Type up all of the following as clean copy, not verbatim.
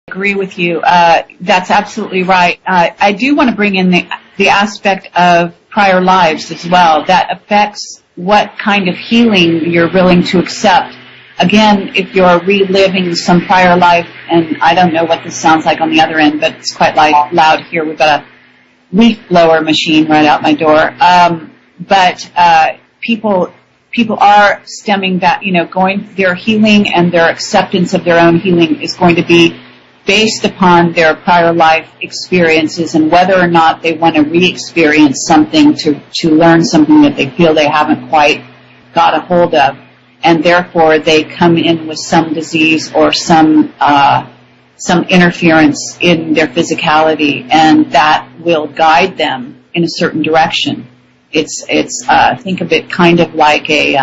Agree with you. That's absolutely right. I do want to bring in the aspect of prior lives as well. That affects what kind of healing you're willing to accept. Again, if you're reliving some prior life, and I don't know what this sounds like on the other end, but it's quite loud here. We've got a leaf blower machine right out my door. But people are stemming back, their healing and their acceptance of their own healing is going to be based upon their prior life experiences and whether or not they want to re-experience something to learn something that they feel they haven't quite got a hold of. And therefore they come in with some disease or some interference in their physicality, and that will guide them in a certain direction. It's think of it kind of like a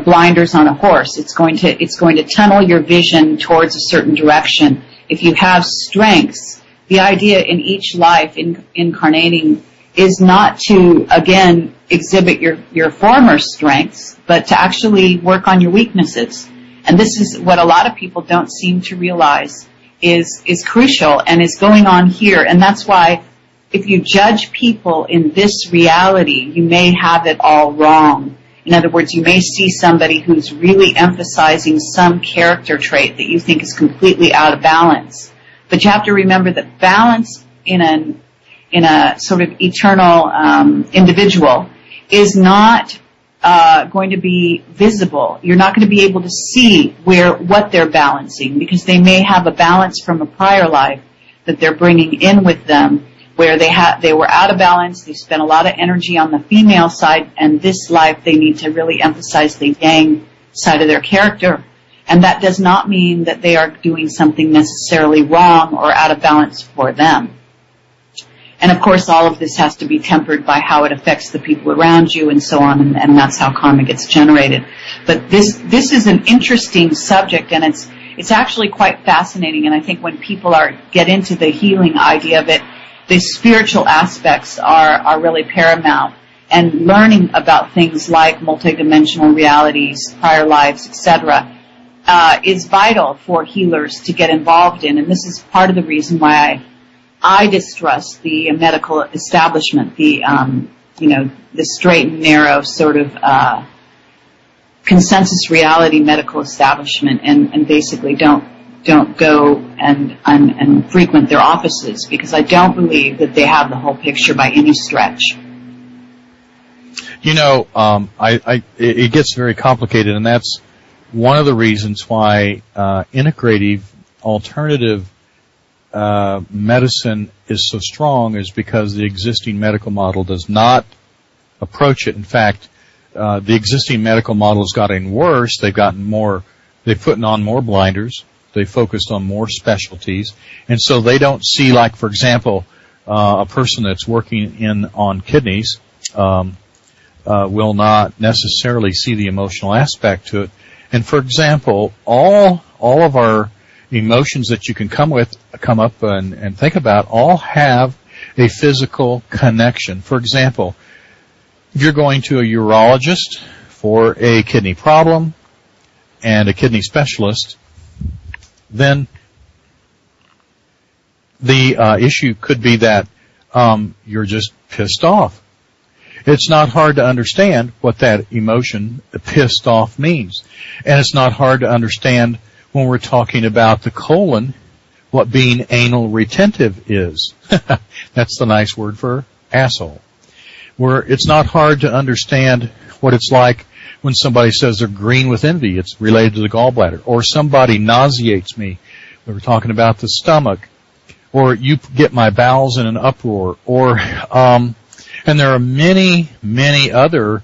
blinders on a horse. It's going to tunnel your vision towards a certain direction. If you have strengths, the idea in each life incarnating is not to, again, exhibit your former strengths, but to actually work on your weaknesses. And this is what a lot of people don't seem to realize is crucial and is going on here. And that's why if you judge people in this reality, you may have it all wrong. In other words, you may see somebody who's really emphasizing some character trait that you think is completely out of balance. But you have to remember that balance in a sort of eternal individual is not going to be visible. You're not going to be able to see what they're balancing, because they may have a balance from a prior life that they're bringing in with them, where they were out of balance, they spent a lot of energy on the female side, and this life they need to really emphasize the yang side of their character. And that does not mean that they are doing something necessarily wrong or out of balance for them. And of course all of this has to be tempered by how it affects the people around you and so on, and that's how karma gets generated. But this is an interesting subject, and it's actually quite fascinating, and I think when people get into the healing idea of it, the spiritual aspects are really paramount, and learning about things like multidimensional realities, prior lives, etc., is vital for healers to get involved in. And this is part of the reason why I distrust the medical establishment, the straight and narrow sort of consensus reality medical establishment, and basically don't go and frequent their offices, because I don't believe that they have the whole picture by any stretch. It gets very complicated, and that's one of the reasons why integrative, alternative medicine is so strong, is because the existing medical model does not approach it. In fact, the existing medical model has gotten worse. They've put on more blinders. They focused on more specialties, and so they don't see, like, for example, a person that's working on kidneys will not necessarily see the emotional aspect to it. And for example, all of our emotions that you can come up and think about all have a physical connection. For example, if you're going to a urologist for a kidney problem and a kidney specialist, then the issue could be that you're just pissed off. It's not hard to understand what that emotion, pissed off, means. And it's not hard to understand when we're talking about the colon, what being anal retentive is. That's the nice word for asshole. It's not hard to understand what it's like when somebody says they're green with envy. It's related to the gallbladder. Or somebody nauseates me. We were talking about the stomach. Or you get my bowels in an uproar. Or, and there are many, many other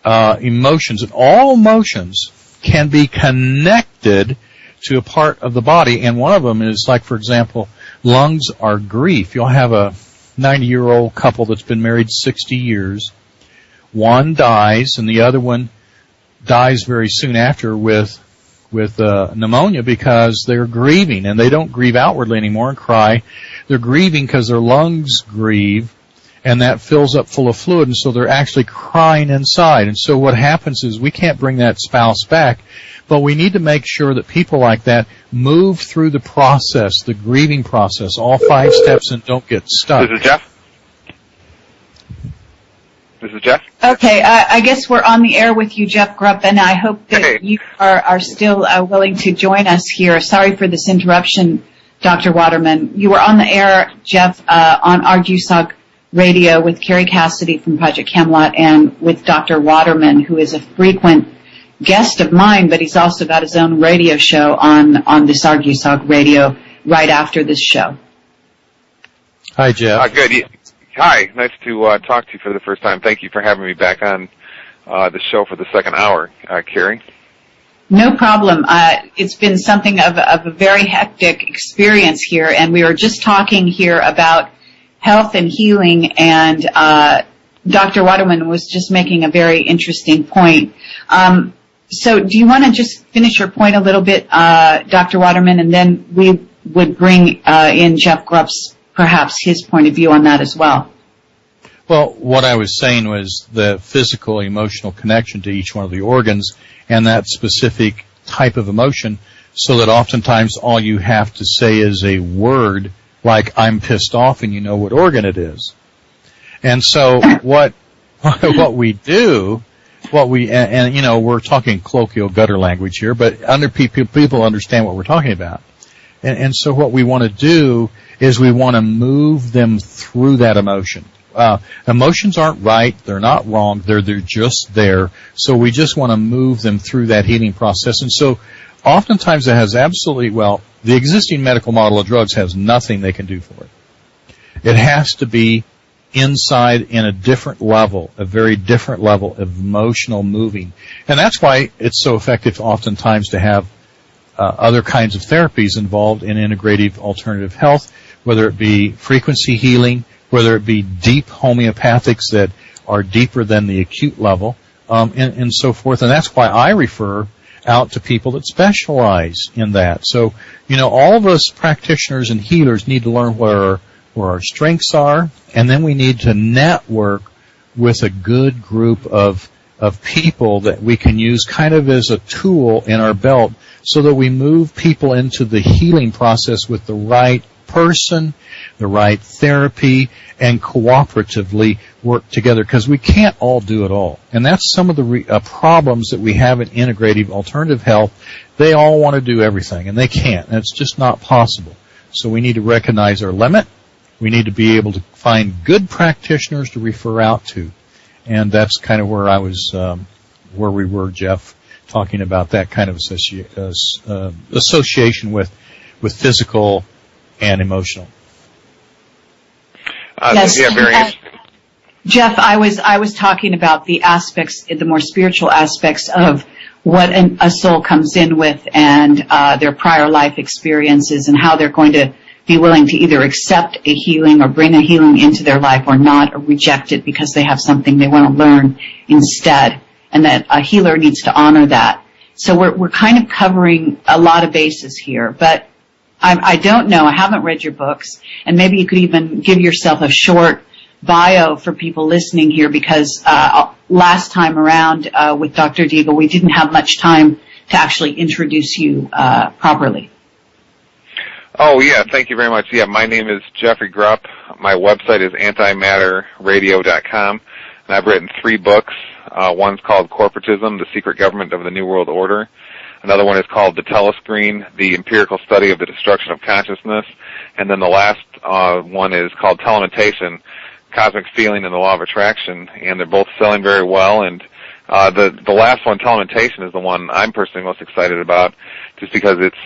emotions. And all emotions can be connected to a part of the body. And one of them is, like, for example, lungs are grief. You'll have a 90-year-old couple that's been married 60 years. One dies, and the other one dies very soon after with pneumonia, because they're grieving, and they don't grieve outwardly anymore and cry. They're grieving because their lungs grieve, and that fills up full of fluid, and so they're actually crying inside. And so what happens is we can't bring that spouse back, But we need to make sure that people like that move through the process, the grieving process, all 5 steps, and don't get stuck. This is Jeff. Okay, I guess we're on the air with you, Jeff Grupp, and I hope that you are still willing to join us here. Sorry for this interruption, Dr. Waterman. You were on the air, Jeff, on ArgUSOG Radio with Kerry Cassidy from Project Camelot and with Dr. Waterman, who is a frequent guest of mine, but he's also got his own radio show on this ArgUSOG Radio right after this show. Hi, Jeff. Good. Hi, nice to talk to you for the first time. Thank you for having me back on the show for the second hour, Kerry. No problem. It's been something of a very hectic experience here, and we were just talking here about health and healing, and Dr. Waterman was just making a very interesting point. So do you want to just finish your point a little bit, Dr. Waterman, and then we would bring in Jeff Grupp's perhaps his point of view on that as well. Well, what I was saying was the physical, emotional connection to each one of the organs and that specific type of emotion, so that oftentimes all you have to say is a word like I'm pissed off and you know what organ it is. And so what we do, and you know, we're talking colloquial gutter language here, but people understand what we're talking about. And so what we want to do is we want to move them through that emotion. Emotions aren't right, they're not wrong, they're just there. So we just want to move them through that healing process. And so oftentimes it has the existing medical model of drugs has nothing they can do for it. It has to be inside in a different level, a very different level of emotional moving. And that's why it's so effective oftentimes to have other kinds of therapies involved in integrative alternative health, whether it be frequency healing, whether it be deep homeopathics that are deeper than the acute level, and so forth. And that's why I refer out to people that specialize in that. So, you know, all of us practitioners and healers need to learn where our strengths are, and then we need to network with a good group of people that we can use kind of as a tool in our belt, so that we move people into the healing process with the right person, the right therapy, and cooperatively work together, because we can't all do it all. And that's some of the problems that we have in integrative alternative health. They all want to do everything, and they can't, and it's just not possible. So we need to recognize our limit. We need to be able to find good practitioners to refer out to. And that's kind of where I was, where we were, Jeff, talking about that kind of association with physical and emotional. Yes. Yeah, very interesting. Jeff, I was talking about the aspects, the more spiritual aspects of what a soul comes in with, and their prior life experiences, and how they're going to be willing to either accept a healing or bring a healing into their life, or not, or reject it because they have something they want to learn instead, and that a healer needs to honor that. So we're kind of covering a lot of bases here, but I don't know. I haven't read your books, and maybe you could even give yourself a short bio for people listening here, because last time around with Dr. Deagle, we didn't have much time to actually introduce you properly. Oh, yeah, thank you very much. Yeah, my name is Jeffrey Grupp. My website is antimatterradio.com, and I've written 3 books. One's called Corporatism, The Secret Government of the New World Order. Another one is called The Telescreen, The Empirical Study of the Destruction of Consciousness. And then the last one is called Telementation, Cosmic Feeling and the Law of Attraction. And they're both selling very well. And the last one, Telementation, is the one I'm personally most excited about, just because it's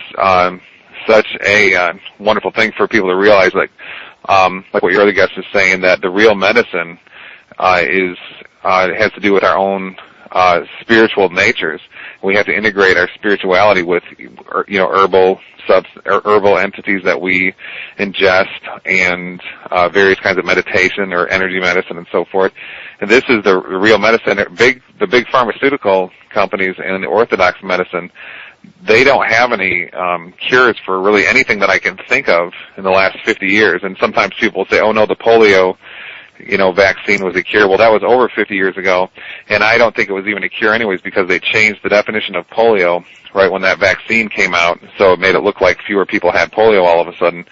such a wonderful thing for people to realize, like what your other guest is saying, that the real medicine has to do with our own spiritual natures. We have to integrate our spirituality with, you know, herbal entities that we ingest, and various kinds of meditation or energy medicine and so forth. And this is the real medicine. The big pharmaceutical companies and the orthodox medicine, they don't have any cures for really anything that I can think of in the last 50 years. And sometimes people say, oh no, the polio vaccine was a cure. Well, that was over 50 years ago, and I don't think it was even a cure anyways because they changed the definition of polio right when that vaccine came out, so it made it look like fewer people had polio all of a sudden.